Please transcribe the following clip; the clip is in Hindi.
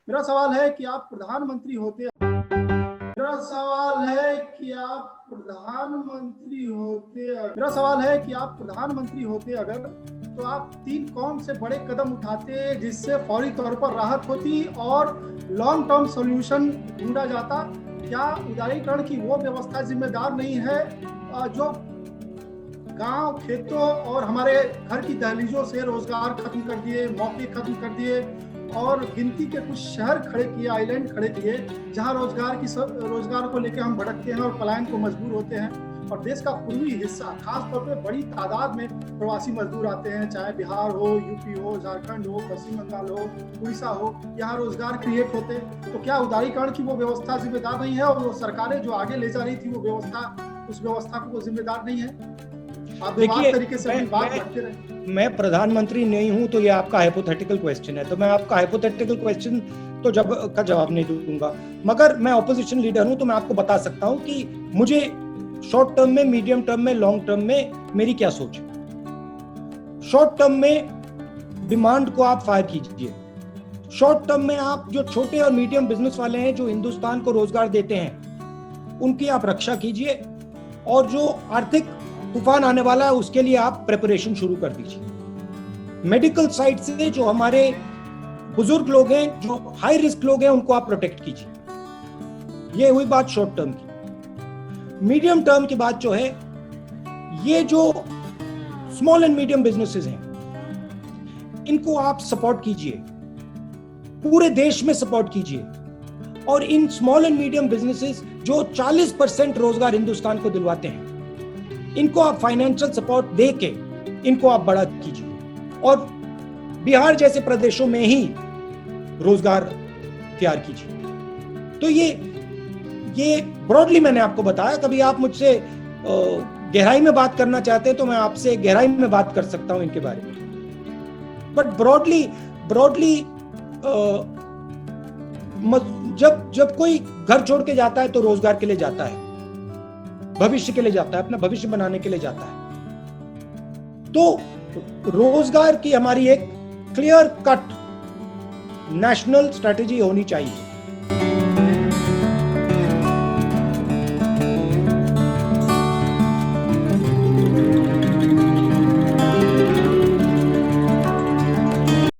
मेरा सवाल है कि आप प्रधानमंत्री होते मेरा सवाल है कि आप प्रधानमंत्री होते अगर, तो आप 3 कौन से बड़े कदम उठाते जिससे फौरी तौर पर राहत होती और लॉन्ग टर्म सॉल्यूशन ढूंढा जाता? क्या उदारीकरण की वो व्यवस्था जिम्मेदार नहीं है जो गांव, खेतों और हमारे घर की दहलीजों से रोजगार खत्म कर दिए, मौके खत्म कर दिए और गिनती के कुछ शहर खड़े किए, आइलैंड खड़े किए, जहां रोजगार को लेकर हम भटकते हैं और पलायन को मजबूर होते हैं। और देश का पूर्वी हिस्सा, खासतौर पे बड़ी तादाद में प्रवासी मजदूर आते हैं, चाहे बिहार हो, यूपी हो, झारखंड हो, पश्चिम बंगाल हो, उड़ीसा हो, यहाँ रोजगार क्रिएट होते। तो क्या उदारीकरण की वो व्यवस्था जिम्मेदार नहीं है और वो सरकारें जो आगे ले जा रही थी वो व्यवस्था, उस व्यवस्था को वो जिम्मेदार नहीं है? देखिए, मैं प्रधानमंत्री नहीं हूं, तो ये आपका हाइपोथेटिकल क्वेश्चन है, तो मैं आपका हाइपोथेटिकल क्वेश्चन तो का जवाब नहीं दूंगा। मगर मैं ऑपोजिशन लीडर हूं, तो मैं आपको बता सकता हूं कि मुझे शॉर्ट टर्म में, मीडियम टर्म में, लॉन्ग टर्म में मेरी क्या सोच है। शॉर्ट टर्म में डिमांड को आप फायर कीजिए। शॉर्ट टर्म में आप जो छोटे और मीडियम बिजनेस वाले हैं, जो हिंदुस्तान को रोजगार देते हैं, उनकी आप रक्षा कीजिए। और जो आर्थिक तूफान आने वाला है, उसके लिए आप प्रिपरेशन शुरू कर दीजिए। मेडिकल साइड से जो हमारे बुजुर्ग लोग हैं, जो हाई रिस्क लोग हैं, उनको आप प्रोटेक्ट कीजिए। ये हुई बात शॉर्ट टर्म की। मीडियम टर्म की बात जो है, ये जो स्मॉल एंड मीडियम बिजनेसेस हैं, इनको आप सपोर्ट कीजिए, पूरे देश में सपोर्ट कीजिए। और in small and medium businesses जो 40% रोजगार हिंदुस्तान को दिलवाते हैं, इनको आप फाइनेंशियल सपोर्ट दे के इनको आप बड़ा कीजिए और बिहार जैसे प्रदेशों में ही रोजगार तैयार कीजिए। तो ये ब्रॉडली मैंने आपको बताया। कभी आप मुझसे गहराई में बात करना चाहते हैं तो मैं आपसे गहराई में बात कर सकता हूं इनके बारे में। बट ब्रॉडली जब कोई घर छोड़ के जाता है तो रोजगार के लिए जाता है, भविष्य के लिए जाता है, अपना भविष्य बनाने के लिए जाता है। तो रोजगार की हमारी एक क्लियर कट नेशनल स्ट्रेटेजी होनी चाहिए।